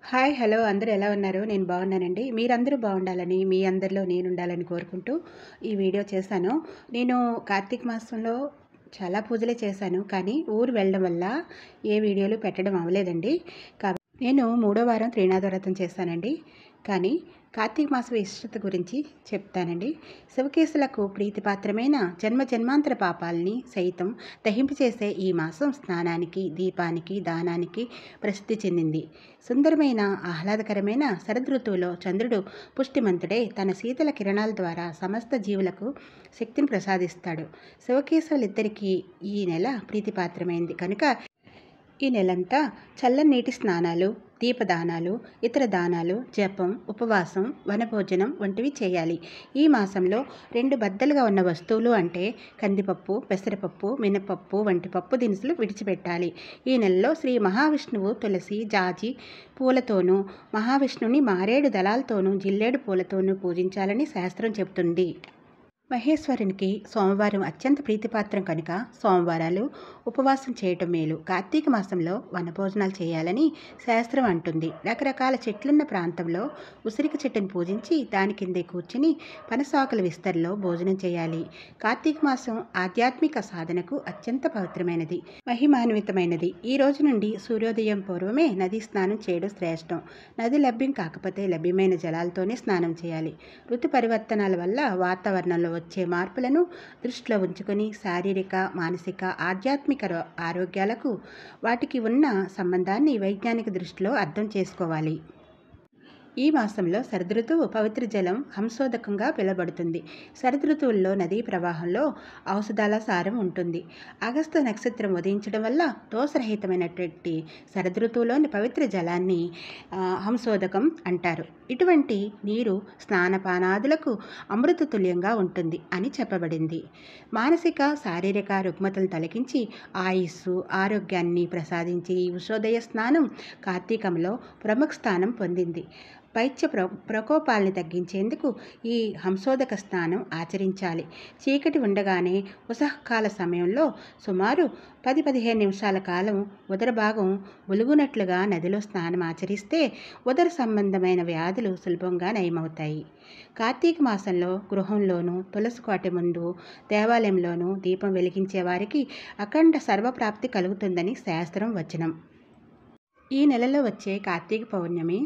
Hi! Hello! అందరూ ఎలా ఉన్నారు? నేను బాగున్నానండి. మీరందరూ బాగుండాలని, మీ అందరిలో నేనుండాలని కోరుకుంటూ ఈ వీడియో చేశాను. నేను కార్తీక మాసంలో చాలా పూజలే చేశాను. కానీ ఊరు వెళ్ళడం వల్ల ఏ వీడియోలు పెట్టడం అవ్వలేదండి. నేను మూడో వారం త్రినాథ వ్రతం చేశానండి. కానీ కార్తీక మాస విశిష్టత గురించి చెప్తానండి. శివకేశులకు ప్రీతిపాత్రమైన జన్మ జన్మాంతర పాపాలని సైతం దహింపచేసే ఈ మాసం స్నానానికి, దీపానికి, దానానికి ప్రసిద్ధి చెందింది. సుందరమైన ఆహ్లాదకరమైన శరదృతువులో చంద్రుడు పుష్టిమంతుడై తన శీతల కిరణాల ద్వారా సమస్త జీవులకు శక్తిని ప్రసాదిస్తాడు. శివకేశవులిద్దరికీ ఈ నెల ప్రీతిపాత్రమైంది కనుక ఈ నెలంతా చల్లని నీటి స్నానాలు, దీపదానాలు, ఇతర దానాలు, జపం, ఉపవాసం, వనభోజనం వంటివి చేయాలి. ఈ మాసంలో 2 బద్దలుగా ఉన్న వస్తువులు అంటే కందిపప్పు, పెసరపప్పు, మినపప్పు వంటి పప్పు దినుసులు విడిచిపెట్టాలి. ఈ నెలలో శ్రీ మహావిష్ణువు తులసి, జాజి పూలతోనూ, మహావిష్ణువుని మారేడు దళాలతోనూ, జిల్లేడు పూలతోనూ పూజించాలని శాస్త్రం చెబుతుంది. మహేశ్వరునికి సోమవారం అత్యంత ప్రీతిపాత్రం కనుక సోమవారాలు ఉపవాసం చేయటం మేలు. కార్తీక మాసంలో వనభోజనాలు చేయాలని శాస్త్రం అంటుంది. రకరకాల చెట్లున్న ప్రాంతంలో ఉసిరిక చెట్టును పూజించి దాని కిందే కూర్చుని పనసాకుల విస్తరిలో భోజనం చేయాలి. కార్తీక మాసం ఆధ్యాత్మిక సాధనకు అత్యంత పవిత్రమైనది, మహిమాన్వితమైనది. ఈ రోజు నుండి సూర్యోదయం పూర్వమే నదీ స్నానం చేయడం శ్రేష్టం. నది లభ్యం కాకపోతే లభ్యమైన జలాలతోనే స్నానం చేయాలి. ఋతు పరివర్తనాల వల్ల వాతావరణంలో వచ్చే మార్పులను దృష్టిలో ఉంచుకొని శారీరక, మానసిక, ఆధ్యాత్మిక ఆరోగ్యాలకు వాటికి ఉన్న సంబంధాన్ని వైజ్ఞానిక దృష్టిలో అర్థం చేసుకోవాలి. ఈ మాసంలో శరదృతువు పవిత్ర జలం హంసోదకంగా పిలువబడుతుంది. శరదృతువుల్లో నదీ ప్రవాహంలో ఔషధాల సారం ఉంటుంది. అగస్త్య నక్షత్రం ఉదయించడం వల్ల దోషరహితమైనటువంటి శరదృతువులోని పవిత్ర జలాన్ని హంసోదకం అంటారు. ఇటువంటి నీరు స్నానపానాదులకు అమృతతుల్యంగా ఉంటుంది అని చెప్పబడింది. మానసిక, శారీరక రుగ్మతలు తొలగించి ఆయుస్సు, ఆరోగ్యాన్ని ప్రసాదించి ఈ ఉషోదయ స్నానం కార్తీకంలో ప్రముఖ స్థానం పొందింది. పైత్య ప్రకోపాలని తగ్గించేందుకు ఈ హంసోదక స్నానం ఆచరించాలి. చీకటి ఉండగానే ఉషఃకాల సమయంలో సుమారు 10-15 నిమిషాల కాలం ఉదర భాగం ములుగునట్లుగా నదిలో స్నానం ఆచరిస్తే ఉదర సంబంధమైన వ్యాధులు సులభంగా నయమవుతాయి. కార్తీక మాసంలో గృహంలోనూ, తులసి కోట ముందు, దేవాలయంలోనూ దీపం వెలిగించే వారికి అఖండ సర్వప్రాప్తి కలుగుతుందని శాస్త్రం వచనం. ఈ నెలలో వచ్చే కార్తీక పౌర్ణమి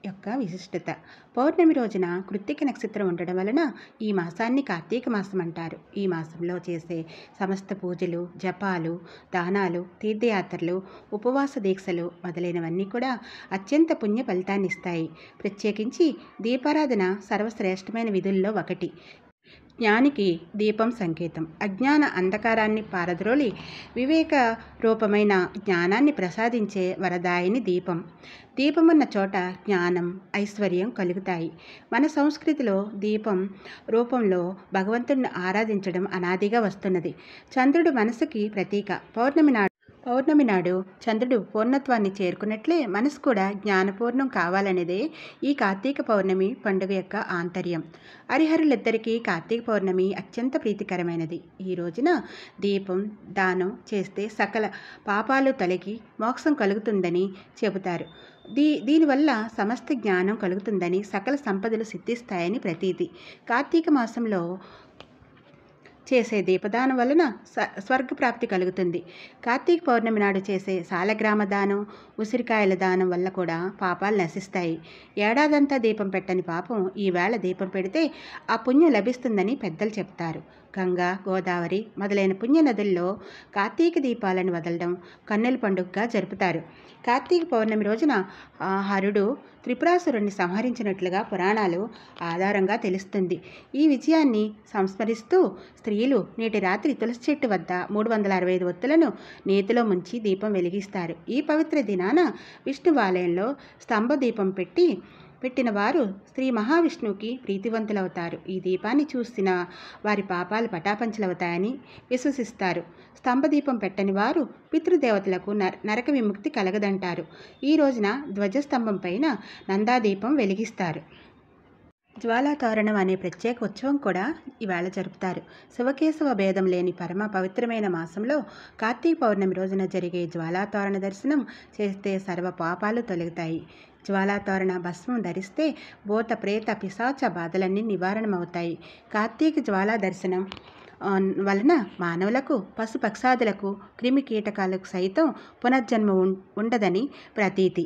యొక్క విశిష్టత. పౌర్ణమి రోజున కృత్తిక నక్షత్రం ఉండడం వలన ఈ మాసాన్ని కార్తీక మాసం అంటారు. ఈ మాసంలో చేసే సమస్త పూజలు, జపాలు, దానాలు, తీర్థయాత్రలు, ఉపవాస దీక్షలు మొదలైనవన్నీ కూడా అత్యంత పుణ్య ఫలితాన్ని ఇస్తాయి. ప్రత్యేకించి దీపారాధన సర్వశ్రేష్టమైన విధుల్లో ఒకటి. జ్ఞానికి దీపం సంకేతం. అజ్ఞాన అంధకారాన్ని పారద్రోలి వివేక రూపమైన జ్ఞానాన్ని ప్రసాదించే వరదాయిని దీపం. దీపమున్న చోట జ్ఞానం, ఐశ్వర్యం కలుగుతాయి. మన సంస్కృతిలో దీపం రూపంలో భగవంతుడిని ఆరాధించడం అనాదిగా వస్తున్నది. చంద్రుడు మనసుకి ప్రతీక. పౌర్ణమి నాడు చంద్రుడు పూర్ణత్వాన్ని చేరుకున్నట్లే మనసు కూడా జ్ఞానపూర్ణం కావాలనేదే ఈ కార్తీక పౌర్ణమి పండుగ యొక్క ఆంతర్యం. హరిహరులిద్దరికీ కార్తీక పౌర్ణమి అత్యంత ప్రీతికరమైనది. ఈ రోజున దీపం, దానం చేస్తే సకల పాపాలు తొలగి మోక్షం కలుగుతుందని చెబుతారు. దీనివల్ల సమస్త జ్ఞానం కలుగుతుందని, సకల సంపదలు సిద్ధిస్తాయని ప్రతీతి. కార్తీక మాసంలో చేసే దీపదానం వలన స్వర్గప్రాప్తి కలుగుతుంది. కార్తీక పౌర్ణమి నాడు చేసే సాలగ్రామ దానం, ఉసిరికాయల దానం వల్ల కూడా పాపాలు నశిస్తాయి. ఏడాదంతా దీపం పెట్టని పాపం ఈవేళ దీపం పెడితే ఆ పుణ్యం లభిస్తుందని పెద్దలు చెప్తారు. గంగా, గోదావరి మొదలైన పుణ్య నదుల్లో కార్తీక దీపాలను వదలడం కన్నుల పండుగగా జరుపుతారు. కార్తీక పౌర్ణమి రోజున హరుడు త్రిపురాసురుణ్ణి సంహరించినట్లుగా పురాణాలు ఆధారంగా తెలుస్తుంది. ఈ విజయాన్ని సంస్మరిస్తూ స్త్రీలు నేటి రాత్రి తులసి చెట్టు వద్ద 365 ఒత్తులను నేతిలో ముంచి దీపం వెలిగిస్తారు. ఈ పవిత్ర దినాన విష్ణువాలయంలో స్తంభ దీపం పెట్టిన వారు శ్రీ మహావిష్ణువుకి ప్రీతివంతులవుతారు. ఈ దీపాన్ని చూసిన వారి పాపాలు పటాపంచలవుతాయని విశ్వసిస్తారు. స్తంభదీపం పెట్టని వారు పితృదేవతలకు నరక విముక్తి కలగదంటారు. ఈ రోజున ధ్వజస్తంభం పైన నందాదీపం వెలిగిస్తారు. జ్వాలాతోరణం అనే ప్రత్యేక ఉత్సవం కూడా ఇవాళ జరుపుతారు. శివకేశవ భేదం లేని పరమ పవిత్రమైన మాసంలో కార్తీక పౌర్ణమి రోజున జరిగే జ్వాలాతోరణ దర్శనం చేస్తే సర్వ పాపాలు తొలగుతాయి. జ్వాలాతోరణ భస్మం ధరిస్తే భూత ప్రేత పిశాచ బాధలన్నీ నివారణమవుతాయి. కార్తీక జ్వాలా దర్శనం వలన మానవులకు పశుపక్షాదులకు క్రిమి కీటకాలకు సైతం పునర్జన్మ ఉండదని ప్రతీతి.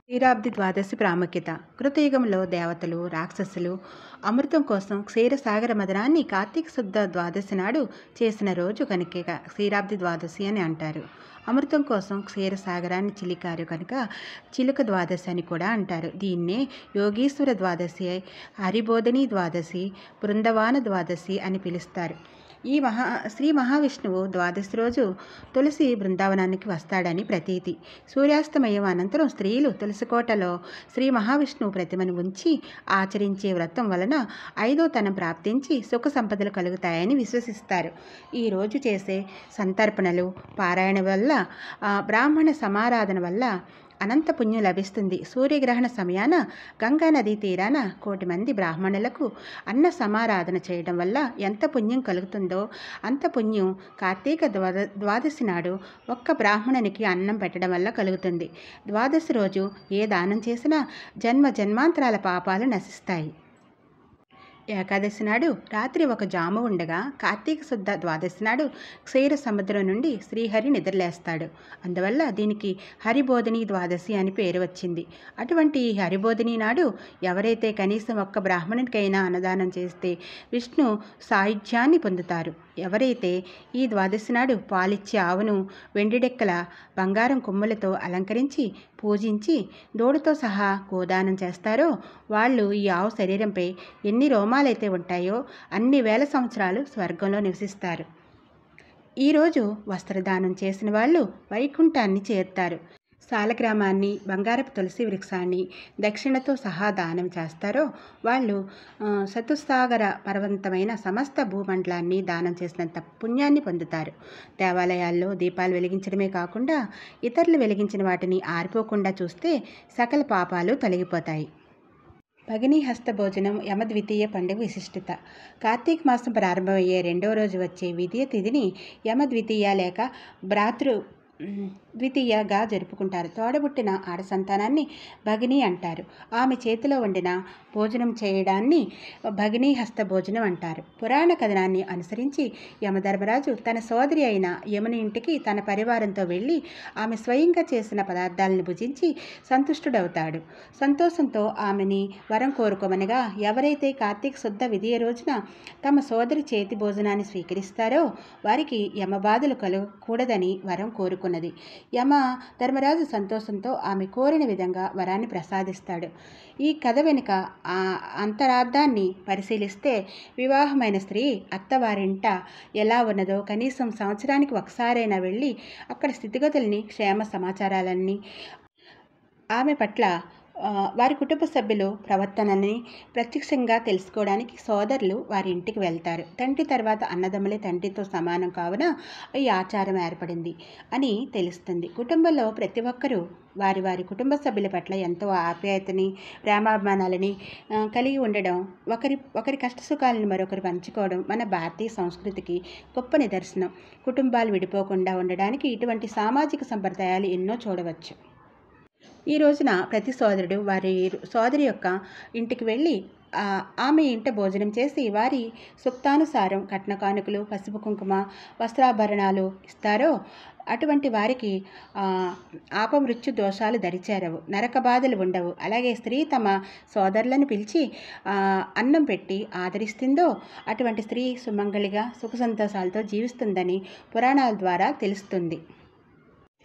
క్షీరాబ్ది ద్వాదశి ప్రాముఖ్యత. కృతయుగంలో దేవతలు రాక్షసులు అమృతం కోసం క్షీరసాగర మదనాన్ని కార్తీక శుద్ధ ద్వాదశి నాడు చేసిన రోజు కనుక క్షీరాబ్ది ద్వాదశి అని అంటారు. అమృతం కోసం క్షీరసాగరాన్ని చిలికారు కనుక చిలుక ద్వాదశి అని కూడా అంటారు. దీన్నే యోగీశ్వర ద్వాదశి, హరిబోధిని ద్వాదశి, బృందవాన ద్వాదశి అని పిలుస్తారు. ఈ శ్రీ మహావిష్ణువు ద్వాదశి రోజు తులసి బృందావనానికి వస్తాడని ప్రతీతి. సూర్యాస్తమయం అనంతరం స్త్రీలు తులసికోటలో శ్రీ మహావిష్ణువు ప్రతిమను ఉంచి ఆచరించే వ్రతం వలన 5వ తనం ప్రాప్తించి సుఖ సంపదలు కలుగుతాయని విశ్వసిస్తారు. ఈరోజు చేసే సంతర్పణలు పారాయణ వల్ల బ్రాహ్మణ సమారాధన వల్ల అనంత పుణ్యం లభిస్తుంది. సూర్యగ్రహణ సమయాన గంగా నదీ తీరాన 1 కోటి మంది బ్రాహ్మణులకు అన్న సమారాధన చేయడం వల్ల ఎంత పుణ్యం కలుగుతుందో అంత పుణ్యం కార్తీక ద్వాదశి నాడు ఒక్క బ్రాహ్మణునికి అన్నం పెట్టడం వల్ల కలుగుతుంది. ద్వాదశి రోజు ఏ దానం చేసినా జన్మాంతరాల పాపాలు నశిస్తాయి. ఏకాదశి నాడు రాత్రి 1 జాము ఉండగా కార్తీక శుద్ధ ద్వాదశి నాడు క్షీర సముద్రం నుండి శ్రీహరి నిద్రలేస్తాడు. అందువల్ల దీనికి హరిబోధిని ద్వాదశి అని పేరు వచ్చింది. అటువంటి ఈ హరిబోధిని నాడు ఎవరైతే కనీసం 1 బ్రాహ్మణునికైనా అన్నదానం చేస్తే విష్ణు సాయుధ్యాన్ని పొందుతారు. ఎవరైతే ఈ ద్వాదశి నాడు పాలిచ్చే ఆవును వెండిడెక్కల బంగారం కొమ్ములతో అలంకరించి పూజించి దూడతో సహా గోదానం చేస్తారో వాళ్ళు ఈ ఆవు శరీరంపై ఎన్ని రోమాలైతే ఉంటాయో అన్ని వేల సంవత్సరాలు స్వర్గంలో నివసిస్తారు. ఈరోజు వస్త్రదానం చేసిన వాళ్ళు వైకుంఠాన్ని చేరుతారు. సాలగ్రామాన్ని బంగారపు తులసి వృక్షాన్ని దక్షిణతో సహా దానం చేస్తారో వాళ్ళు చతుస్సాగర పర్వంతమైన సమస్త భూమండలాన్ని దానం చేసినంత పుణ్యాన్ని పొందుతారు. దేవాలయాల్లో దీపాలు వెలిగించడమే కాకుండా ఇతరులు వెలిగించిన వాటిని ఆరిపోకుండా చూస్తే సకల పాపాలు తొలగిపోతాయి. భగినీ హస్త భోజనం యమద్వితీయ పండుగ విశిష్టత. కార్తీక మాసం ప్రారంభమయ్యే 2వ రోజు వచ్చే విదియ తిథిని యమద్వితీయ లేక ద్వితీయగా జరుపుకుంటారు. తోడబుట్టిన ఆడ సంతానాన్ని భగిని అంటారు. ఆమె చేతిలో వండిన భోజనం చేయడాన్ని భగినీ హస్త భోజనం అంటారు. పురాణ కథనాన్ని అనుసరించి యమధర్మరాజు తన సోదరి అయిన యముని ఇంటికి తన పరివారంతో వెళ్ళి ఆమె స్వయంగా చేసిన పదార్థాలను భుజించి సంతుష్టుడవుతాడు. సంతోషంతో ఆమెని వరం కోరుకోమనగా ఎవరైతే కార్తీక శుద్ధ విదియ రోజున తమ సోదరి చేతి భోజనాన్ని స్వీకరిస్తారో వారికి యమబాధలు కలగకూడదని వరం కోరుకున్నది. యమ ధర్మరాజు సంతోషంతో ఆమె కోరిన విధంగా వరాన్ని ప్రసాదిస్తాడు. ఈ కథ వెనుక అంతరార్థాన్ని పరిశీలిస్తే వివాహమైన స్త్రీ అత్తవారింట ఎలా ఉన్నదో కనీసం సంవత్సరానికి ఒకసారైనా వెళ్ళి అక్కడ స్థితిగతుల్ని క్షేమ సమాచారాలన్నీ ఆమె పట్ల వారి కుటుంబ సభ్యులు ప్రవర్తనని ప్రత్యక్షంగా తెలుసుకోవడానికి సోదరులు వారి ఇంటికి వెళ్తారు. తండ్రి తర్వాత అన్నదమ్ములే తండ్రితో సమానం కావున ఈ ఆచారం ఏర్పడింది అని తెలుస్తుంది. కుటుంబంలో ప్రతి ఒక్కరూ వారి వారి కుటుంబ సభ్యుల పట్ల ఎంతో ఆప్యాయతని ప్రేమాభిమానాలని కలిగి ఉండడం, ఒకరి కష్టసుఖాలను మరొకరు పంచుకోవడం మన భారతీయ సంస్కృతికి గొప్ప నిదర్శనం. కుటుంబాలు విడిపోకుండా ఉండడానికి ఇటువంటి సామాజిక సంప్రదాయాలు ఎన్నో చూడవచ్చు. ఈ రోజున ప్రతి సోదరుడు వారి సోదరి యొక్క ఇంటికి వెళ్ళి ఆమె ఇంట భోజనం చేసి వారి సుక్తానుసారం కట్న కానుకలు, పసుపు కుంకుమ, వస్త్రాభరణాలు ఇస్తారో అటువంటి వారికి ఆపమృత్యు దోషాలు దరిచేరవు, నరక బాధలు ఉండవు. అలాగే స్త్రీ తమ సోదరులను పిలిచి అన్నం పెట్టి ఆదరిస్తుందో అటువంటి స్త్రీ సుమంగళిగా సుఖ సంతోషాలతో జీవిస్తుందని పురాణాల ద్వారా తెలుస్తుంది.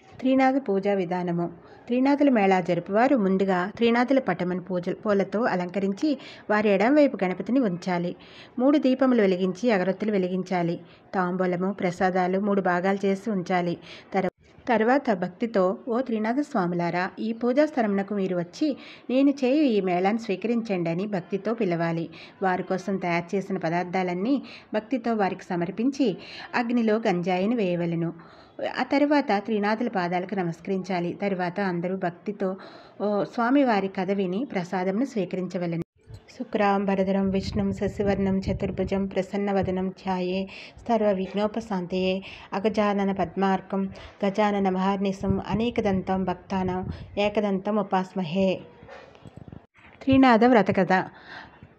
త్రినాథ పూజా విధానము. త్రినాథుల మేళా జరుపువారు ముందుగా త్రినాథుల పటమని పూలతో అలంకరించి వారి ఎడంవైపు గణపతిని ఉంచాలి. 3 దీపములు వెలిగించి అగరొత్తులు వెలిగించాలి. తాంబూలము ప్రసాదాలు 3 భాగాలు చేసి ఉంచాలి. తర్వాత భక్తితో, ఓ త్రినాథ స్వాములారా, ఈ పూజా స్థలమునకు మీరు వచ్చి నేను చేయు ఈ మేళాన్ని స్వీకరించండి అని భక్తితో పిలవాలి. వారి కోసం తయారు చేసిన పదార్థాలన్నీ భక్తితో వారికి సమర్పించి అగ్నిలో గంజాయిని వేయవలెను. ఆ తర్వాత త్రినాథుల పాదాలకు నమస్కరించాలి. తర్వాత అందరూ భక్తితో స్వామివారి కథ విని ప్రసాదంను స్వీకరించవలెను. శుక్రాంబరధరం విష్ణుం శశివర్ణం చతుర్భుజం ప్రసన్నవదనం ధ్యాయే సర్వవిఘ్నోపశాంతయే అగజానన పద్మార్కం గజానన మహర్నిశం అనేకదంతం భక్తానాం ఏకదంతం ఉపాస్మహే. త్రినాథ వ్రతకథ.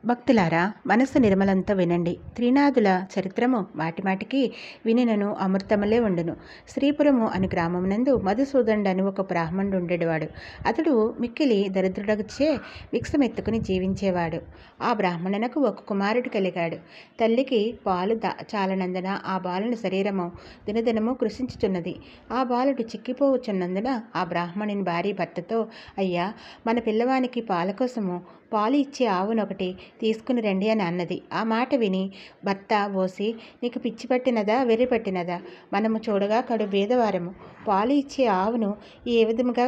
భక్తులారా, మనస్సు నిర్మలంతో వినండి. త్రినాథుల చరిత్రము మాటిమాటికి వినినను అమృతములే ఉండును. శ్రీపురము అను గ్రామమునందు మధుసూదనుడను ఒక బ్రాహ్మణుడు ఉండేవాడు. అతడు మిక్కిలి దరిద్రుడచే విక్సమెత్తుకుని జీవించేవాడు. ఆ బ్రాహ్మణునకు ఒక కుమారుడు కలిగాడు. తల్లికి పాలు చాలనందున ఆ బాలుని శరీరము దినదినము కృషించుచున్నది. ఆ బాలుడు చిక్కిపోవచ్చున్నందున ఆ బ్రాహ్మణుని భార్య భర్తతో, అయ్యా, మన పిల్లవానికి పాల కోసము పాలు ఇచ్చే ఆవునొకటి తీసుకుని రండి అని అన్నది. ఆ మాట విని భర్త ఓసి, నీకు పిచ్చి పట్టినదా, వెర్రి పట్టినదా? మనము చూడగా కడు బీదవారము. పాలు ఇచ్చే ఆవును ఏ విధముగా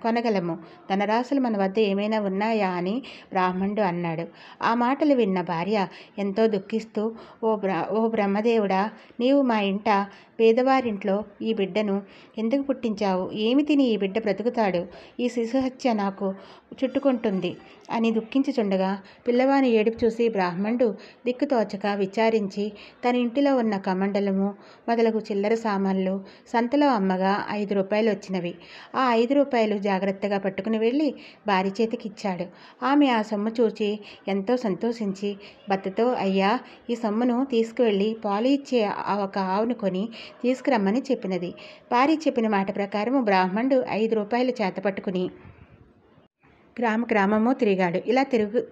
కొనగలము? ధనరాశులు మన వద్ద ఏమైనా ఉన్నాయా అని బ్రాహ్మణుడు అన్నాడు. ఆ మాటలు విన్న భార్య ఎంతో దుఃఖిస్తూ, ఓ బ్రహ్మదేవుడా, నీవు మా ఇంట పేదవారింట్లో ఈ బిడ్డను ఎందుకు పుట్టించావు? ఏమి తిని ఈ బిడ్డ బ్రతుకుతాడు? ఈ శిశుహత్య నాకు చుట్టుకుంటుంది అని దుఃఖించుచుండగా పిల్లవాని ఏడుపు చూసి బ్రాహ్మణుడు దిక్కుతోచక విచారించి తన ఇంటిలో ఉన్న కమండలము మొదలగు చిల్లర సామాన్లు సంతలో అమ్మగా 5 రూపాయలు వచ్చినవి. ఆ 5 రూపాయలు జాగ్రత్తగా పట్టుకుని వెళ్ళి భార్య చేతికి ఇచ్చాడు. ఆమె ఆ సొమ్ము చూచి ఎంతో సంతోషించి భర్తతో, అయ్యా, ఈ సొమ్మును తీసుకువెళ్ళి పాలు ఇచ్చే ఒక ఆవును కొని తీసుకురమ్మని చెప్పినది. భార్య చెప్పిన మాట ప్రకారం బ్రాహ్మణుడు 5 రూపాయలు చేత పట్టుకుని గ్రామము తిరిగాడు. ఇలా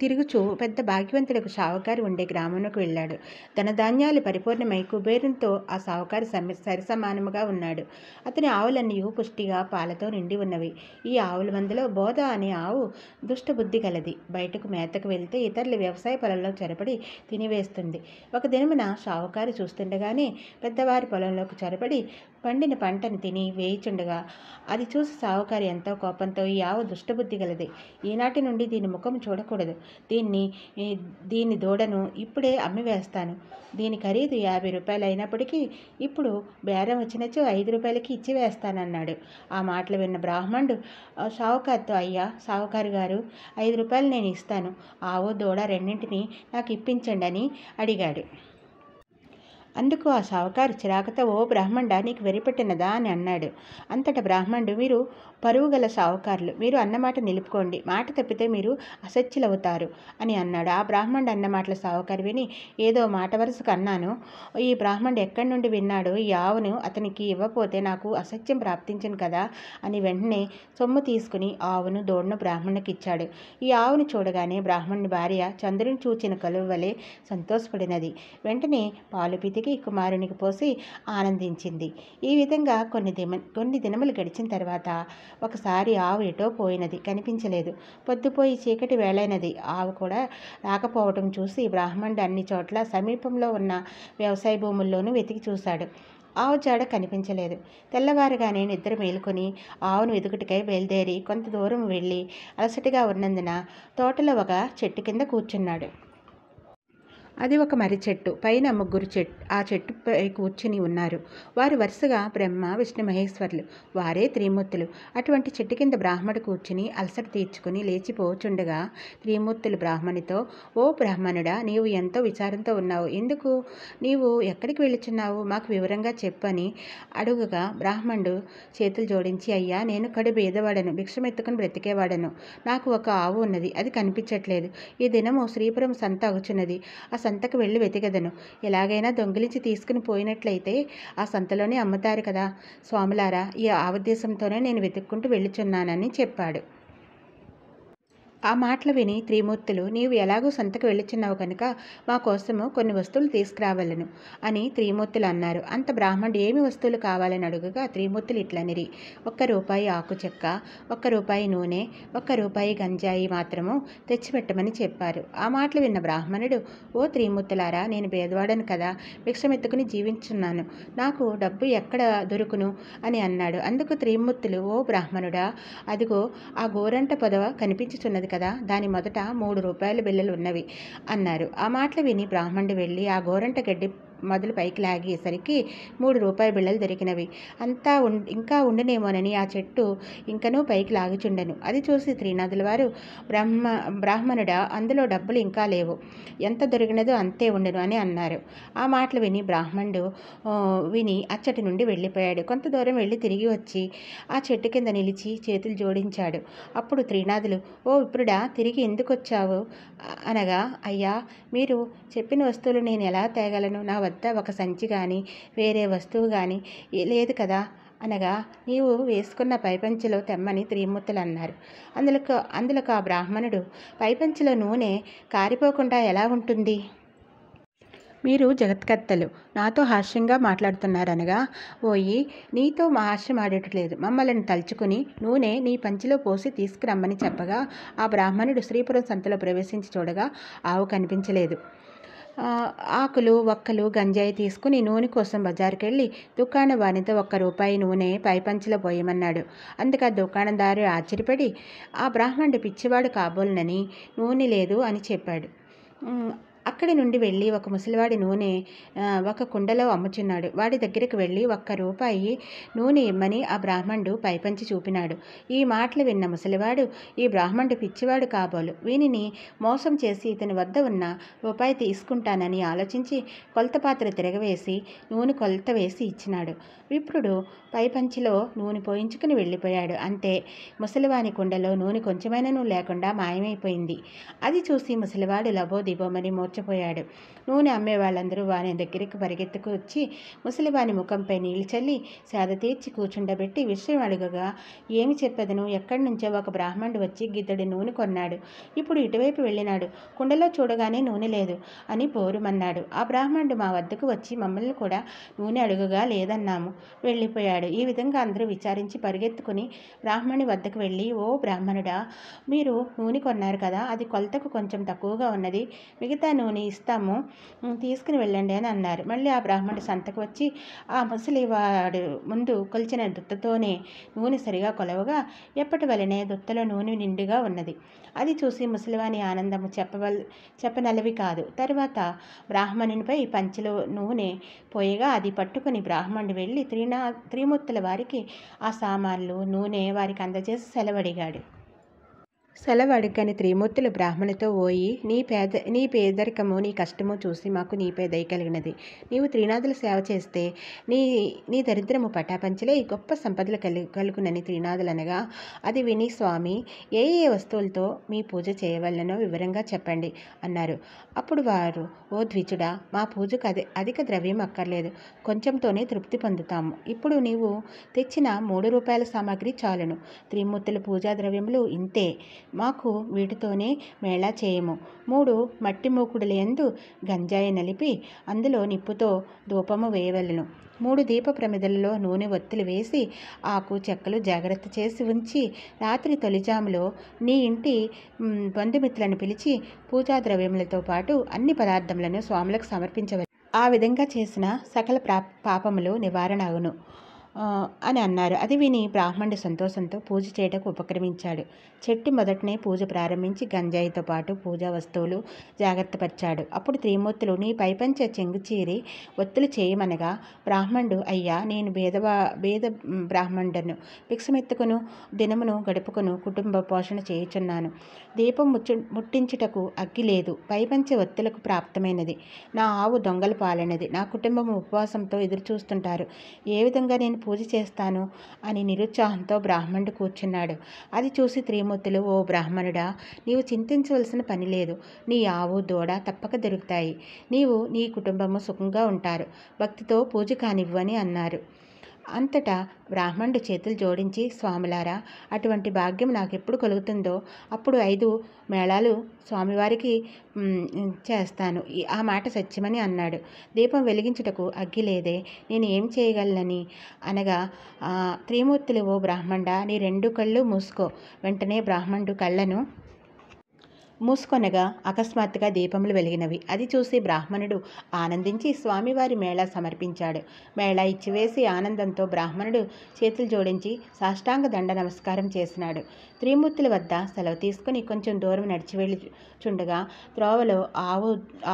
తిరుగుచూ పెద్ద భాగ్యవంతులకు సావుకారు ఉండే గ్రామంలోకి వెళ్ళాడు. ధనధాన్యాలు పరిపూర్ణమై కుబేరునితో ఆ సావుకారు సరిసమానముగా ఉన్నాడు. అతని ఆవులన్నీ పుష్టిగా పాలతో నిండి ఉన్నవి. ఈ ఆవుల మందులో బోధ అనే ఆవు దుష్టబుద్ధి కలది. బయటకు మేతకు వెళ్తే ఇతరుల వ్యవసాయ పొలంలో చొరబడి తినివేస్తుంది. ఒక దినమున సావుకారు చూస్తుండగానే పెద్దవారి పొలంలోకి చొరబడి పండిన పంటను తిని వేయిచుండగా అది చూసి సావుకారు ఎంతో కోపంతో, ఈ ఆవు దుష్టబుద్ధి గలది, ఈనాటి నుండి దీని ముఖం చూడకూడదు. దీని దూడను ఇప్పుడే అమ్మివేస్తాను. దీని ఖరీదు 50 రూపాయలు అయినప్పటికీ ఇప్పుడు బేరం వచ్చినచో 5 రూపాయలకి ఇచ్చి వేస్తానన్నాడు. ఆ మాటలు విన్న బ్రాహ్మణుడు సావుకారుతో, అయ్యా, సావుకారు గారు, 5 రూపాయలు నేను ఇస్తాను. ఆవు దూడ రెండింటినీ నాకు ఇప్పించండి అని అడిగాడు. అందుకు ఆ సావుకారు చిరాకుతో, ఓ బ్రాహ్మణుడా, నీకు వెరిపెట్టినదా అని అన్నాడు. అంతటా బ్రాహ్మణుడు, మీరు పరువు గల సావుకారులు, మీరు అన్నమాట నిలుపుకోండి, మాట తప్పితే మీరు అసత్యులవుతారు అని అన్నాడు. ఆ బ్రాహ్మణుడు అన్న మాటల సావుకారు విని, ఏదో మాట వరుసకు అన్నాను, ఈ బ్రాహ్మణుడు ఎక్కడి నుండి విన్నాడు? ఈ ఆవును అతనికి ఇవ్వపోతే నాకు అసత్యం ప్రాప్తించను కదా అని వెంటనే సొమ్ము తీసుకుని ఆవును దూడను బ్రాహ్మణునికి ఇచ్చాడు. ఈ ఆవును చూడగానే బ్రాహ్మణుని భార్య చంద్రుని చూచిన కలువ వలె సంతోషపడినది. వెంటనే పాలు పితికి కుమారునికి పోసి ఆనందించింది. ఈ విధంగా కొన్ని దినములు గడిచిన తర్వాత ఒకసారి ఆవు ఎటో పోయినది, కనిపించలేదు. పొద్దుపోయి చీకటి వేళైనది. ఆవు కూడా రాకపోవటం చూసి బ్రాహ్మణుడు అన్ని చోట్ల సమీపంలో ఉన్న వ్యవసాయ భూముల్లోనూ వెతికి చూశాడు. ఆవు జాడ కనిపించలేదు. తెల్లవారుగానే నిద్ర మేలుకొని ఆవును వెతుకుటికై బయలుదేరి కొంత దూరం వెళ్ళి అలసటగా ఉన్నందున తోటలో ఒక చెట్టు కింద కూర్చున్నాడు. అది ఒక మర్రి చెట్టు. పైన 3 ఆ చెట్టుపై కూర్చుని ఉన్నారు. వారు వరుసగా బ్రహ్మ, విష్ణు, మహేశ్వరులు. వారే త్రిమూర్తులు. అటువంటి చెట్టు కింద బ్రాహ్మణుడు కూర్చుని అలసట తీర్చుకుని లేచిపోచుండగా త్రిమూర్తులు బ్రాహ్మణితో, ఓ బ్రాహ్మణుడా, నీవు ఎంతో విచారంతో ఉన్నావు. ఎందుకు? నీవు ఎక్కడికి వెళ్ళుచున్నావు? మాకు వివరంగా చెప్పని అడుగగా బ్రాహ్మణుడు చేతులు జోడించి, అయ్యా, నేను కడు బీదవాడను, భిక్షమెత్తుకుని బ్రతికేవాడను. నాకు ఒక ఆవు ఉన్నది, అది కనిపించట్లేదు. ఈ దినము శ్రీపురం సంత అగుచున్నది. ఆ సంతకు వెళ్ళి వెతికెదను. ఎలాగైనా దొంగిలించి తీసుకుని పోయినట్లయితే ఆ సంతలోనే అమ్ముతారు కదా. స్వాములారా, ఈ ఆవుద్దేశంతోనే నేను వెతుక్కుంటూ వెళ్ళుచున్నానని చెప్పాడు. ఆ మాటలు విని త్రిమూర్తులు, నీవు ఎలాగూ సంతకు వెళ్ళుచున్నావు కనుక మా కోసము కొన్ని వస్తువులు తీసుకురావాలను అని త్రిమూర్తులు అన్నారు. అంత బ్రాహ్మణుడు ఏమి వస్తువులు కావాలని అడుగగా త్రిమూర్తులు ఇట్లనిరి, 1 రూపాయి ఆకు చెక్క, 1 రూపాయి నూనె, 1 రూపాయి గంజాయి మాత్రము తెచ్చిపెట్టమని చెప్పారు. ఆ మాటలు విన్న బ్రాహ్మణుడు, ఓ త్రిమూర్తులారా, నేను పేదవాడను కదా, భిక్షమెత్తుకుని జీవించున్నాను. నాకు డబ్బు ఎక్కడ దొరుకును అని అన్నాడు. అందుకు త్రిమూర్తులు, ఓ బ్రాహ్మణుడా, అదిగో ఆ గోరంట పొదవ కనిపించుచున్నది కదా, దాని మొదట 3 రూపాయల బిళ్ళలు ఉన్నవి అన్నారు. ఆ మాటలు విని బ్రాహ్మణుడు వెళ్ళి ఆ గోరంట గడ్డి మొదలు పైకి లాగేసరికి 3 రూపాయి బిళ్ళలు దొరికినవి. అంతా ఇంకా ఉండునేమోనని ఆ చెట్టు ఇంకనూ పైకి లాగుచుండెను. అది చూసి త్రినాథుల వారు, బ్రాహ్మణుడా, అందులో డబ్బులు ఇంకా లేవు, ఎంత దొరికినదో అంతే ఉండెను అని అన్నారు. ఆ మాటలు విని బ్రాహ్మణుడు విని అచ్చటి నుండి వెళ్ళిపోయాడు. కొంత దూరం వెళ్ళి తిరిగి వచ్చి ఆ చెట్టు కింద నిలిచి చేతులు జోడించాడు. అప్పుడు త్రినాథులు, ఓ విప్రుడా, తిరిగి ఎందుకు వచ్చావు అనగా, అయ్యా, మీరు చెప్పిన వస్తువులు నేను ఎలా తేగలను? నా వద్ద ఒక సంచి కానీ వేరే వస్తువు కానీ లేదు కదా అనగా, నీవు వేసుకున్న పైపంచిలో తెమ్మని త్రిమూర్తులు అన్నారు. అందులకు ఆ బ్రాహ్మణుడు, పైపంచిలో నూనె కారిపోకుండా ఎలా ఉంటుంది? మీరు జగత్కర్తలు, నాతో హాస్యంగా మాట్లాడుతున్నారనగా, ఓయి, నీతో హాస్యం ఆడేటట్లేదు, మమ్మల్ని తలుచుకుని నూనె నీ పంచిలో పోసి తీసుకురమ్మని చెప్పగా, ఆ బ్రాహ్మణుడు శ్రీపురం సంతలో ప్రవేశించి చూడగా ఆవు కనిపించలేదు. ఆకులు, ఒక్కలు, గంజాయి తీసుకుని నూనె కోసం బజారుకెళ్ళి దుకాణ వానితో 1 రూపాయి నూనె పైపంచిలో పోయమన్నాడు. అందుకు ఆ దుకాణదారు ఆశ్చర్యపడి, ఆ బ్రాహ్మణుడు పిచ్చివాడు కాబోలునని నూనె లేదు అని చెప్పాడు. అక్కడి నుండి వెళ్ళి ఒక ముసలివాడి నూనె ఒక కుండలో అమ్ముచున్నాడు. వాడి దగ్గరికి వెళ్ళి 1 రూపాయి నూనె ఇమ్మని ఆ బ్రాహ్మణుడు పైపంచి చూపినాడు. ఈ మాటలు విన్న ముసలివాడు, ఈ బ్రాహ్మణుడు పిచ్చివాడు కాబోలు, వీనిని మోసం చేసి ఇతని వద్ద ఉన్న రూపాయి తీసుకుంటానని ఆలోచించి కొలత పాత్ర తిరగవేసి నూనె కొలత వేసి ఇచ్చినాడు. విప్రుడు పైపంచిలో నూనె పోయించుకుని వెళ్ళిపోయాడు. అంతే, ముసలివాని కుండలో నూనె కొంచెమైనను లేకుండా మాయమైపోయింది. అది చూసి ముసలివాడు లబోదిబోమని మూర్చపోయాడు. నూనె అమ్మే వాళ్ళందరూ వాని దగ్గరికి పరిగెత్తుకు వచ్చి ముసలివాని ముఖంపై నీళ్లు చల్లి సేద తీర్చి కూర్చుండబెట్టి విషయం అడుగగా, ఏమి చెప్పెదను, ఎక్కడి నుంచో ఒక బ్రాహ్మణుడు వచ్చి గిద్దడి నూనె కొన్నాడు. ఇప్పుడు ఇటువైపు వెళ్ళినాడు, కుండలో చూడగానే నూనె లేదు అని పోరుమన్నాడు. ఆ బ్రాహ్మణుడు మా వద్దకు వచ్చి మమ్మల్ని కూడా నూనె అడుగగా లేదన్నాము, వెళ్ళిపోయాడు. ఈ విధంగా అందరూ విచారించి పరిగెత్తుకుని బ్రాహ్మణుని వద్దకు వెళ్ళి, ఓ బ్రాహ్మణుడా, మీరు నూనె కొన్నారు కదా, అది కొలతకు కొంచెం తక్కువగా ఉన్నది, మిగతా నూనె ఇస్తాము, తీసుకుని వెళ్ళండి అని అన్నారు. మళ్ళీ ఆ బ్రాహ్మణుడు సంతకు వచ్చి ఆ ముసలివాడు ముందు కొలిచిన దుత్తతోనే నూనె సరిగా కొలవగా ఎప్పటి వలనే దుత్తలో నూనె నిండుగా ఉన్నది. అది చూసి ముసలివాని ఆనందము చెప్పనలవి కాదు. తరువాత బ్రాహ్మణునిపై పంచిలో నూనె పోయగా అది పట్టుకుని బ్రాహ్మణుడు వెళ్ళి త్రిమూర్తుల వారికి ఆ సామాన్లు, నూనె వారికి అందజేసి సెలవడిగాడు. సెలవడుగని త్రిమూర్తులు బ్రాహ్మణుతో, ఓయి, నీ పేదరికము, నీ కష్టము చూసి మాకు నీపై దయ కలిగినది. నీవు త్రినాథుల సేవ చేస్తే నీ దరిద్రము పటాపంచలై గొప్ప సంపదలు కలుగునని త్రినాథులనగా, అది విని స్వామి, ఏ వస్తువులతో మీ పూజ చేయవలనో వివరంగా చెప్పండి అన్నారు. అప్పుడు వారు, ఓ ద్విజుడా, మా పూజకు అధిక ద్రవ్యం అక్కర్లేదు, కొంచెంతోనే తృప్తి పొందుతాము. ఇప్పుడు నీవు తెచ్చిన 3 రూపాయల సామాగ్రి చాలును. త్రిమూర్తుల పూజా ద్రవ్యములు ఇంతే, మాకు వీటితోనే మేళా చేయము. 3 మట్టి మూకుడులందు గంజాయి నలిపి అందులో నిప్పుతో ధూపము వేయవలను. 3 దీప ప్రమిదలలో నూనె ఒత్తులు వేసి ఆకు చెక్కలు జాగ్రత్త చేసి ఉంచి రాత్రి తొలిజాములో నీ ఇంటి బంధుమిత్రులను పిలిచి పూజా ద్రవ్యములతో పాటు అన్ని పదార్థములను స్వాములకు సమర్పించవచ్చు. ఆ విధంగా చేసిన సకల పాపములు నివారణ అగును అని అన్నారు. అది విని బ్రాహ్మణుడు సంతోషంతో పూజ చేయటకు ఉపక్రమించాడు. చెట్టు మొదటనే పూజ ప్రారంభించి గంజాయితో పాటు పూజా వస్తువులు జాగ్రత్తపరిచాడు. అప్పుడు త్రిమూర్తులు, నీ పైపంచ చెంగు చీరి ఒత్తులు చేయమనగా, బ్రాహ్మణుడు, అయ్యా, నేను భేద బ్రాహ్మణుడను, భిక్షమెత్తుకును దినమును గడుపుకును కుటుంబ పోషణ చేయుచున్నాను. దీపం ముట్టించుటకు అగ్గి లేదు, పైపంచ ఒత్తులకు ప్రాప్తమైనది. నా ఆవు దొంగలు పాలైనది, నా కుటుంబం ఉపవాసంతో ఎదురుచూస్తుంటారు. ఏ విధంగా నేను పూజ చేస్తాను అని నిరుత్సాహంతో బ్రాహ్మణుడు కూర్చున్నాడు. అది చూసి త్రిమూర్తులు, ఓ బ్రాహ్మణుడా, నీవు చింతించవలసిన పని లేదు, నీ ఆవు దూడ తప్పక దొరుకుతాయి, నీవు నీ కుటుంబము సుఖంగా ఉంటారు, భక్తితో పూజ కానివ్వు అని అన్నారు. అంతటా బ్రాహ్మణుడు చేతులు జోడించి, స్వాములారా, అటువంటి భాగ్యం నాకెప్పుడు కలుగుతుందో అప్పుడు 5 మేళాలు స్వామివారికి చేస్తాను, ఆ మాట సత్యమని అన్నాడు. దీపం వెలిగించుటకు అగ్గి లేదే, నేను ఏం చేయగలనని అనగా, త్రిమూర్తులు, ఓ బ్రాహ్మణుడా, నీ 2 కళ్ళు మూసుకో. వెంటనే బ్రాహ్మణుడు కళ్ళను మూసుకొనగా అకస్మాత్తుగా దీపములు వెలిగినవి. అది చూసి బ్రాహ్మణుడు ఆనందించి స్వామివారి మేళా సమర్పించాడు. మేళా ఇచ్చివేసి ఆనందంతో బ్రాహ్మణుడు చేతులు జోడించి సాష్టాంగ దండ నమస్కారం చేసినాడు. త్రిమూర్తుల వద్ద సెలవు తీసుకుని కొంచెం దూరం నడిచి వెళ్ళుచుండగా త్రోవలో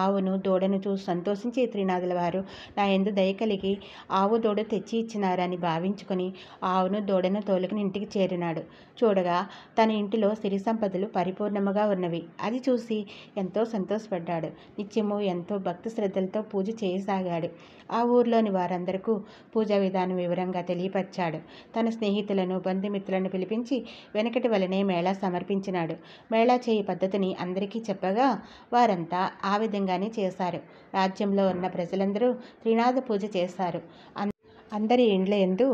ఆవును దూడను చూసి సంతోషించి త్రినాథుల వారు నా యందు దయ కలిగి ఆవు దూడ తెచ్చి ఇచ్చినారని భావించుకొని ఆవును దూడను తోలుకుని ఇంటికి చేరినాడు. చూడగా తన ఇంటిలో సిరి సంపదలు పరిపూర్ణముగా ఉన్నవి. అది చూసి ఎంతో సంతోషపడ్డాడు. నిత్యము ఎంతో భక్తి శ్రద్ధలతో పూజ చేయసాగాడు. ఆ ఊర్లోని వారందరికీ పూజా విధానం వివరంగా తెలియపరిచాడు. తన స్నేహితులను బంధుమిత్రులను పిలిపించి వెనకటి వలనే మేళా సమర్పించినాడు. మేళా చేయి పద్ధతిని అందరికీ చెప్పగా వారంతా ఆ విధంగానే చేశారు. రాజ్యంలో ఉన్న ప్రజలందరూ త్రినాథ పూజ చేశారు. అందరి ఇండ్ల యందు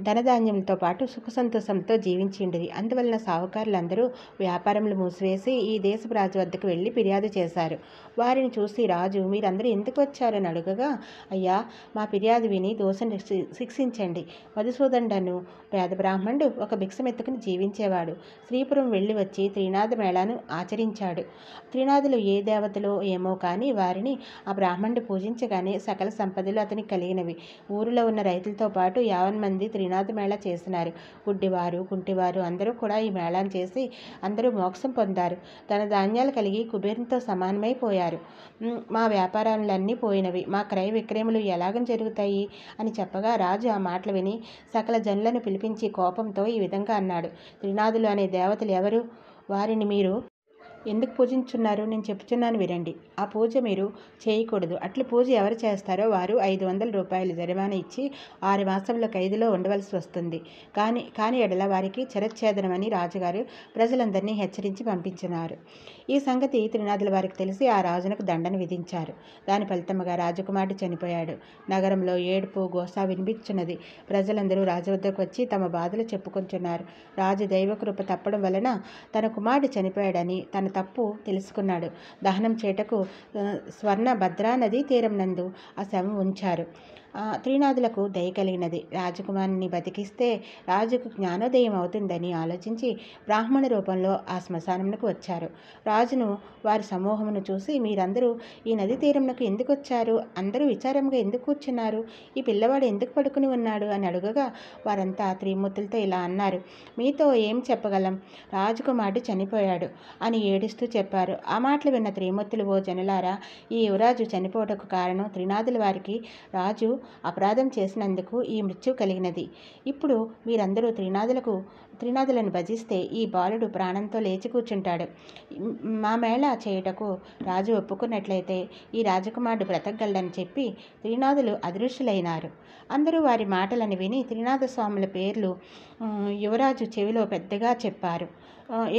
ధనధాన్యములతో పాటు సుఖ సంతోషంతో జీవించిండిరి. అందువలన సావుకారులందరూ వ్యాపారములు మూసివేసి ఈ దేశపు రాజు వద్దకు వెళ్ళి ఫిర్యాదు చేశారు. వారిని చూసి రాజు మీరందరూ ఎందుకు వచ్చారని అడుగగా, అయ్యా మా ఫిర్యాదు విని దోషం శిక్షించండి. మధుసూదనుడను పేద బ్రాహ్మణుడు ఒక భిక్షమెత్తుకుని జీవించేవాడు. శ్రీపురం వెళ్ళి వచ్చి త్రినాథ మేళాను ఆచరించాడు. త్రినాథులు ఏ దేవతలో ఏమో కానీ వారిని ఆ బ్రాహ్మణుడు పూజించగానే సకల సంపదలు అతనికి కలిగినవి. ఊరిలో ఉన్న రైతులతో పాటు 50 మంది త్రినాథ మేళా చేసినారు. గుడ్డివారు కుంటివారు అందరూ కూడా ఈ మేళాను చేసి అందరూ మోక్షం పొందారు. తన ధాన్యాలు కలిగి కుబేరునితో సమానమైపోయారు. మా వ్యాపారాలన్నీ పోయినవి. మా క్రయ విక్రయములు ఎలాగని జరుగుతాయి అని చెప్పగా రాజు ఆ మాటలు విని సకల జనులను పిలిపించి కోపంతో ఈ విధంగా అన్నాడు. త్రినాథులు అనే దేవతలు ఎవరు? వారిని మీరు ఎందుకు పూజించున్నారు? నేను చెప్తున్నాను వినండి. ఆ పూజ మీరు చేయకూడదు. అట్లు పూజ ఎవరు చేస్తారో వారు 500 రూపాయలు జరిమానా ఇచ్చి 6 మాసముల ఖైదులో ఉండవలసి వస్తుంది. కాని ఎడల వారికి చిరచ్ఛేదనమని రాజుగారు ప్రజలందరినీ హెచ్చరించి పంపించినారు. ఈ సంగతి త్రినాథుల వారికి తెలిసి ఆ రాజునకు దండన విధించారు. దాని ఫలితముగా రాజకుమారుడు చనిపోయాడు. నగరంలో ఏడుపు గోసా వినిపించున్నది. ప్రజలందరూ రాజు వద్దకు వచ్చి తమ బాధలు చెప్పుకొంచున్నారు. రాజు దైవకృప తప్పడం వలన తన కుమారుడు చనిపోయాడని తన తప్పు తెలుసుకున్నాడు. దహనం చేటకు స్వర్ణ భద్రా నదీ తీరం నందు ఆ శవం ఉంచారు. త్రినాథులకు దయ కలిగినది. రాజకుమారుని బతికిస్తే రాజుకు జ్ఞానోదయం అవుతుందని ఆలోచించి బ్రాహ్మణ రూపంలో ఆ శ్మశానమునకు వచ్చారు. రాజును వారి సమూహమును చూసి మీరందరూ ఈ నది తీరంనకు ఎందుకు వచ్చారు? అందరూ విచారంగా ఎందుకు కూర్చున్నారు? ఈ పిల్లవాడు ఎందుకు పడుకుని ఉన్నాడు అని అడుగగా వారంతా త్రిమూర్తులతో ఇలా అన్నారు. మీతో ఏం చెప్పగలం? రాజకుమారుడు చనిపోయాడు అని ఏడుస్తూ చెప్పారు. ఆ మాటలు విన్న త్రిమూర్తులు, ఓ జనులారా, ఈ యువరాజు చనిపోవటకు కారణం త్రినాథుల వారికి రాజు అపరాధం చేసినందుకు ఈ మృత్యు కలిగినది. ఇప్పుడు మీరందరూ త్రినాథులను భజిస్తే ఈ బాలుడు ప్రాణంతో లేచి కూర్చుంటాడు. మా మేళ చేయుటకు రాజు ఒప్పుకున్నట్లయితే ఈ రాజకుమారుడు బ్రతకగలడని చెప్పి త్రినాథులు అదృశ్యులైనారు. అందరూ వారి మాటలను విని త్రినాథ స్వాముల పేర్లు యువరాజు చెవిలో పెద్దగా చెప్పారు.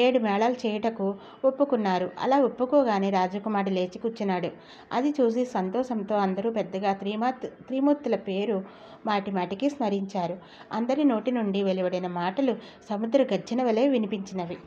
7 మేళాలు చేయుటకు ఒప్పుకున్నారు. అలా ఒప్పుకోగానే రాజకుమారుడు లేచి కూర్చున్నాడు. అది చూసి సంతోషంతో అందరూ పెద్దగా త్రిమూర్తుల పేరు మాటిమాటికి స్మరించారు. అందరి నోటి నుండి వెలువడిన మాటలు సముద్ర గర్జన వలె వినిపించినవి.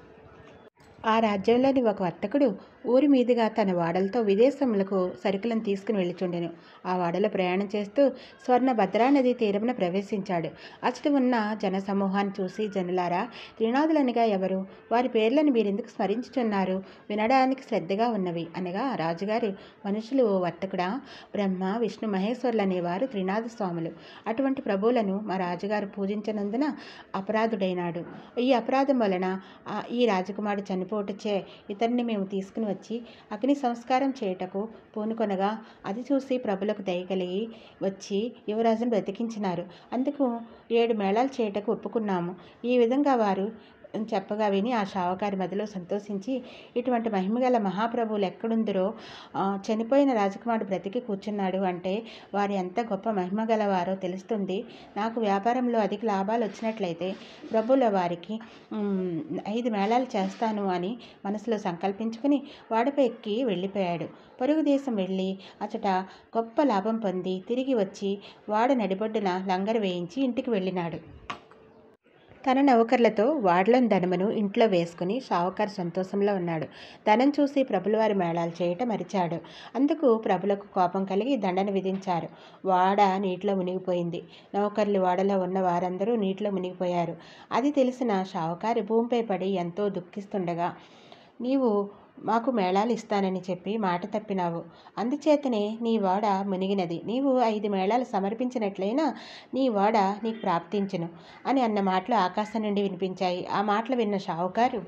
ఆ రాజ్యంలోని ఒక వర్తకుడు ఊరి మీదుగా తన వాడలతో విదేశములకు సరుకులను తీసుకుని వెళ్ళుచుండెను. ఆ వాడలో ప్రయాణం చేస్తూ స్వర్ణ భద్రా నదీ తీరమున ప్రవేశించాడు. అచ్చట ఉన్న జన సమూహాన్ని చూసి, జనులారా, త్రినాథులనగా ఎవరు? వారి పేర్లను మీరెందుకు స్మరించుచున్నారు? వినడానికి శ్రద్ధగా ఉన్నవి అనగా రాజుగారు, మనుషులు ఓ వర్తకుడా, బ్రహ్మ విష్ణు మహేశ్వరులు అనేవారు త్రినాథ స్వాములు. అటువంటి ప్రభువులను మా రాజుగారు పూజించినందున అపరాధుడైనాడు. ఈ అపరాధం వలన ఈ రాజకుమారుడు చనిపోవటచే ఇతన్ని మేము తీసుకుని వచ్చి అగ్ని సంస్కారం చేయుటకు పూనుకొనగా అది చూసి ప్రభులకు దయ కలిగి వచ్చి యువరాజును బ్రతికించినారు. అందుకు 7 మేళాలు చేయుటకు ఒప్పుకున్నాము. ఈ విధంగా వారు చెప్పగా విని ఆ షావుకారి మదిలో సంతోషించి, ఇటువంటి మహిమగల మహాప్రభువులు ఎక్కడుందరో, చనిపోయిన రాజకుమారుడు బ్రతికి కూర్చున్నాడు అంటే వారు ఎంత గొప్ప మహిమగలవారో తెలుస్తుంది. నాకు వ్యాపారంలో అధిక లాభాలు వచ్చినట్లయితే ప్రభువుల వారికి 5 మేళాలు చేస్తాను అని మనసులో సంకల్పించుకుని వాడిపై ఎక్కి వెళ్ళిపోయాడు. పొరుగు దేశం వెళ్ళి అచట గొప్ప లాభం పొంది తిరిగి వచ్చి వాడ నడిబొడ్డున లంగరు వేయించి ఇంటికి వెళ్ళినాడు. తన నౌకర్లతో వాడలోని ధనమును ఇంట్లో వేసుకుని షావుకారు సంతోషంలో ఉన్నాడు. ధనం చూసి ప్రభులవారి మేళాలు చేయటం మరిచాడు. అందుకు ప్రభులకు కోపం కలిగి దండన విధించారు. వాడ నీటిలో మునిగిపోయింది. నౌకర్లు వాడలో ఉన్న వారందరూ నీటిలో మునిగిపోయారు. అది తెలిసిన షావుకారు భూమిపై పడి ఎంతో దుఃఖిస్తుండగా, నీవు మాకు మేళాలు ఇస్తానని చెప్పి మాట తప్పినావు. అందుచేతనే నీ ఓడ మునిగినది. నీవు 5 మేళాలు సమర్పించినట్లయినా నీ ఓడ నీకు ప్రాప్తించును అని అన్న మాటలు ఆకాశం నుండి వినిపించాయి. ఆ మాటలు విన్న షావుకారు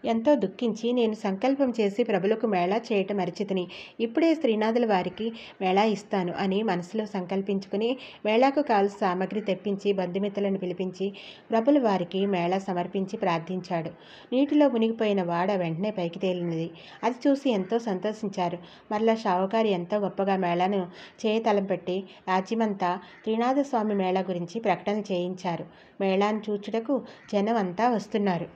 ఎంతో దుఃఖించి, నేను సంకల్పం చేసి ప్రభులకు మేళా చేయటం మరిచితిని. ఇప్పుడే శ్రీనాథుల వారికి మేళా ఇస్తాను అని మనసులో సంకల్పించుకుని మేళాకు కావలసిన సామగ్రి తెప్పించి బంధుమిత్రులను పిలిపించి ప్రభుల వారికి మేళా సమర్పించి ప్రార్థించాడు. నీటిలో మునిగిపోయిన వాడ వెంటనే పైకి తేలినది. అది చూసి ఎంతో సంతోషించారు. మరలా షావుకారి ఎంతో గొప్పగా మేళాను చేయతలంపెట్టి రాజ్యమంతా త్రినాథ స్వామి మేళా గురించి ప్రకటన చేయించారు. మేళాను చూచుటకు జనం అంతా వస్తున్నారు.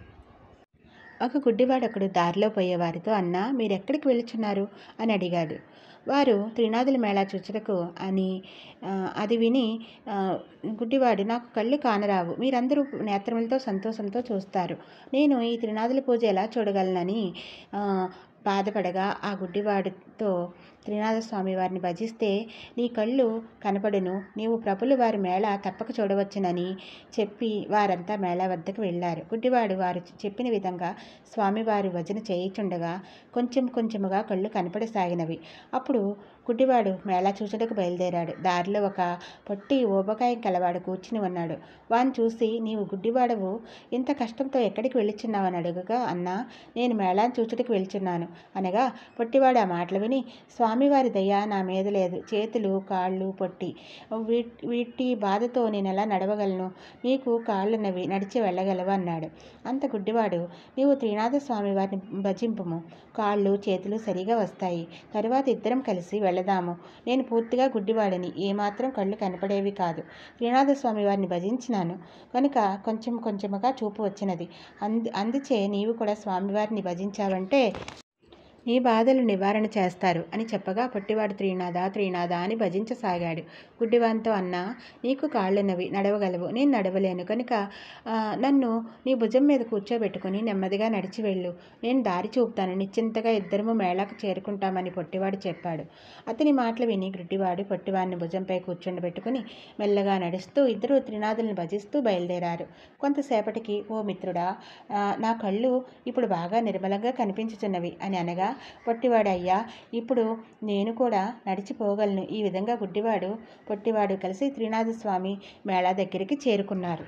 ఒక గుడ్డివాడొకడు దారిలో పోయేవారితో, అన్నా, మీరెక్కడికి వెళుచున్నారు అని అడిగాడు. వారు త్రినాథుల మేళా చూచుటకు అని అది విని గుడ్డివాడు, నాకు కళ్ళు కానరావు, మీరందరూ నేత్రములతో సంతోషంతో చూస్తారు, నేను ఈ త్రినాథుల పూజ ఎలా చూడగలనని బాధపడగా ఆ గుడ్డివాడితో, త్రినాథ స్వామి వారిని భజిస్తే నీ కళ్ళు కనపడును, నీవు ప్రభులు వారి మేళా తప్పక చూడవచ్చునని చెప్పి వారంతా మేళా వద్దకు వెళ్ళారు. గుడ్డివాడు వారు చెప్పిన విధంగా స్వామివారి భజన చేయుచుండగా కొంచెం కొంచెముగా కళ్ళు కనపడసాగినవి. అప్పుడు గుడ్డివాడు మేళా చూచుటకు బయలుదేరాడు. దారిలో ఒక పొట్టి ఊబకాయం కలవాడు కూర్చుని ఉన్నాడు. వాని చూసి, నీవు గుడ్డివాడవు, ఇంత కష్టంతో ఎక్కడికి వెళ్ళుచున్నావు అని అడుగగా, అన్నా, నేను మేళాను చూచుటకు వెళ్చున్నాను అనగా, పొట్టివాడు ఆ మాటలు విని, స్వామివారి దయ నా మీద లేదు, చేతులు కాళ్ళు పొట్టి, వీటి బాధతో నేను ఎలా నడవగలను, నీకు కాళ్ళున్నవి, నడిచి వెళ్ళగలవు అన్నాడు. అంత గుడ్డివాడు, నీవు త్రినాథ స్వామి వారిని భజింపుము, కాళ్ళు చేతులు సరిగా వస్తాయి, తరువాత ఇద్దరం కలిసి వెళదాము, నేను పూర్తిగా గుడ్డివాడిని, ఏమాత్రం కళ్ళు కనపడేవి కాదు, త్రినాథ స్వామి వారిని భజించినాను కనుక కొంచెం కొంచెముగా చూపు వచ్చినది, అందుచే నీవు కూడా స్వామివారిని భజించావంటే నీ బాధలు నివారణ చేస్తారు అని చెప్పగా పొట్టివాడు త్రినాథ త్రినాథ అని భజించసాగాడు. గుడ్డివానితో, అన్నా, నీకు కాళ్ళున్నవి, నడవగలవు, నేను నడవలేను కనుక నన్ను నీ భుజం మీద కూర్చోబెట్టుకుని నెమ్మదిగా నడిచి వెళ్ళు, నేను దారి చూపుతాను, నిశ్చింతగా ఇద్దరము మేళాకు చేరుకుంటామని పొట్టివాడు చెప్పాడు. అతని మాటలు విని గుడ్డివాడు పొట్టివాడిని భుజంపై కూర్చోబెట్టుకుని మెల్లగా నడుస్తూ ఇద్దరు త్రినాథులను భజిస్తూ బయలుదేరారు. కొంతసేపటికి, ఓ మిత్రుడా, నా కళ్ళు ఇప్పుడు బాగా నిర్మలంగా కనిపించుచున్నవి అని అనగా, పొట్టివాడు, అయ్యా, ఇప్పుడు నేను కూడా నడిచిపోగలను. ఈ విధంగా గుడ్డివాడు పొట్టివాడు కలిసి త్రినాథ స్వామి మేళా దగ్గరికి చేరుకున్నారు.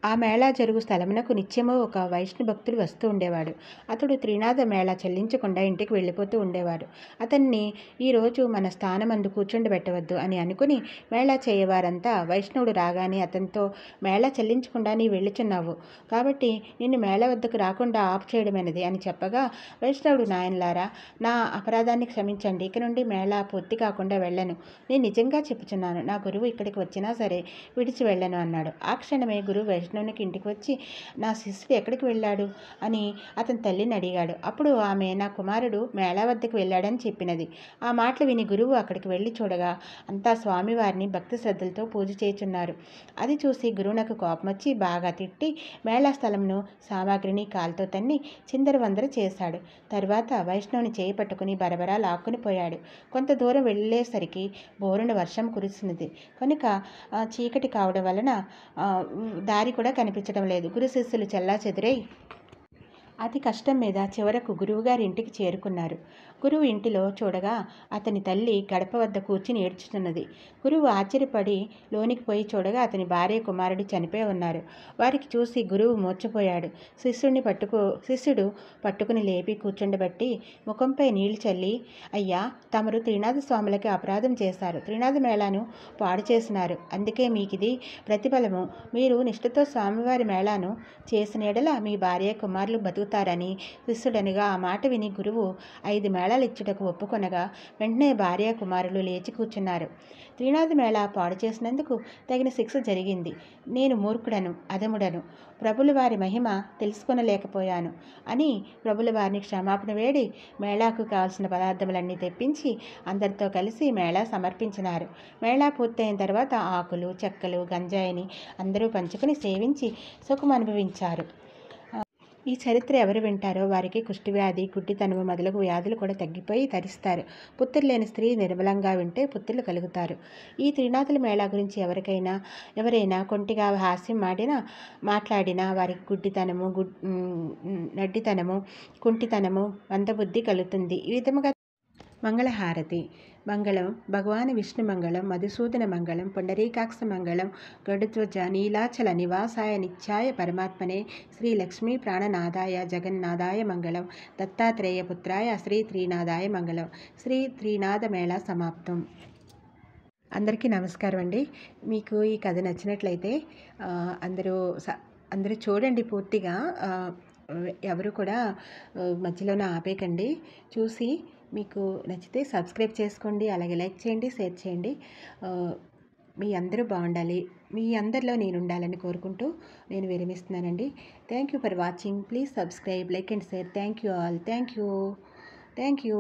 ఆ మేళా జరుగు స్థలమునకు నిత్యము ఒక వైష్ణవ భక్తుడు వస్తూ ఉండేవాడు. అతడు త్రినాథ మేళా చెల్లించకుండా ఇంటికి వెళ్ళిపోతూ ఉండేవాడు. అతన్ని ఈరోజు మన స్థానమందు కూర్చుండబెట్టవద్దు అని అనుకుని మేళా చేయవారంతా వైష్ణవుడు రాగానే అతనితో, మేళా చెల్లించకుండా నీ వెళ్ళుచున్నావు కాబట్టి నిన్ను మేళా వద్దకు రాకుండా ఆపు చేయడమైనది అని చెప్పగా, వైష్ణవుడు, నాయనలారా, నా అపరాధాన్ని క్షమించండి, ఇక నుండి మేళా పూర్తి కాకుండా వెళ్ళను, నేను నిజంగా చెప్పుచున్నాను, నా గురువు ఇక్కడికి వచ్చినా సరే విడిచి వెళ్ళను అన్నాడు. ఆ క్షణమే గురువు వైష్ణవునికి ఇంటికి వచ్చి, నా శిష్యుడు ఎక్కడికి వెళ్ళాడు అని అతని తల్లిని అడిగాడు. అప్పుడు ఆమె, నా కుమారుడు మేళా వద్దకు వెళ్ళాడని చెప్పినది. ఆ మాటలు విని గురువు అక్కడికి వెళ్ళి చూడగా అంతా స్వామివారిని భక్తి శ్రద్ధలతో పూజ చేయుచున్నారు. అది చూసి గురువునకు కోపం వచ్చి బాగా తిట్టి మేళా స్థలంను సామాగ్రిని కాలుతో తన్ని చిందరవందర చేశాడు. తరువాత వైష్ణవుని చేయి పట్టుకుని బరబరా లాక్కుని పోయాడు. కొంత దూరం వెళ్ళేసరికి బోరున వర్షం కురిసినది కనుక చీకటి కావడం వలన దారి కూడా కనిపించడం లేదు. గురు శిష్యులు చెల్లాచెదురై అతి కష్టం మీద చివరకు గురువుగారి ఇంటికి చేరుకున్నారు. గురువు ఇంటిలో చూడగా అతని తల్లి గడప వద్ద కూర్చుని ఏడ్చుతున్నది. గురువు ఆశ్చర్యపడి లోనికి పోయి చూడగా అతని భార్య కుమారుడు చనిపోయి ఉన్నారు. వారికి చూసి గురువు మూర్ఛపోయాడు. శిష్యుడు పట్టుకుని లేపి కూర్చుండబెట్టి ముఖంపై నీళ్లు చల్లి, అయ్యా, తమరు త్రినాథ స్వాములకి అపరాధం చేశారు, త్రినాథ మేళాను పాడు చేసినారు, అందుకే మీకిది ప్రతిఫలము, మీరు నిష్ఠతో స్వామివారి మేళాను చేసిన ఎడల మీ భార్య కుమారులు బతుకుతారని శిష్యుడనగా, ఆ మాట విని గురువు 5 మేళాలు ఇచ్చుటకు ఒప్పుకొనగా వెంటనే భార్య కుమారులు లేచి కూర్చున్నారు. త్రినాథ మేళా పాడు చేసినందుకు తగిన శిక్ష జరిగింది. నేను మూర్ఖుడను, అధముడను, ప్రభుల వారి మహిమ తెలుసుకొనలేకపోయాను అని ప్రభుల వారిని క్షమాపణ వేడి మేళాకు కావాల్సిన పదార్థములన్నీ తెప్పించి అందరితో కలిసి మేళా సమర్పించినారు. మేళా పూర్తయిన తర్వాత ఆకులు, చెక్కలు, గంజాయిని అందరూ పంచుకొని సేవించి సుఖం అనుభవించారు. ఈ చరిత్ర ఎవరు వింటారో వారికి కుష్ఠవ్యాధి, గుడ్డితనము మొదలగు వ్యాధులు కూడా తగ్గిపోయి తరిస్తారు. పుత్రులు లేని స్త్రీ నిర్మలంగా వింటే పుత్రులు కలుగుతారు. ఈ త్రినాథుల మేళా గురించి ఎవరైనా కొంటిగా హాస్యం మాట్లాడినా వారికి గుడ్డితనము, నడ్డితనము, కుంటితనము, మందబుద్ధి కలుగుతుంది. ఈ విధముగా మంగళహారతి. మంగళం భగవాన్ విష్ణు మంగళం, మధుసూదన మంగళం, పుండరీకాక్ష మంగళం, గరుడధ్వజ నీలాచల నివాసాయ నిత్యాయ పరమాత్మనే, శ్రీ లక్ష్మీ ప్రాణనాథాయ జగన్నాథాయ మంగళం, దత్తాత్రేయ పుత్రాయ శ్రీ త్రినాథాయ మంగళం. శ్రీ త్రినాథ మేళా సమాప్తం. అందరికీ నమస్కారం అండి. మీకు ఈ కథ నచ్చినట్లయితే అందరూ చూడండి పూర్తిగా. ఎవరు కూడా మధ్యలోనే ఆపేయకండి. చూసి మీకు నచ్చితే సబ్స్క్రైబ్ చేసుకోండి, అలాగే లైక్ చేయండి, షేర్ చేయండి. మీ అందరూ బాగుండాలి, మీ అందరిలో నేను ఉండాలని కోరుకుంటూ నేను విరమిస్తున్నానండి. Thank you for watching. Please subscribe, like and share. Thank you all. Thank you.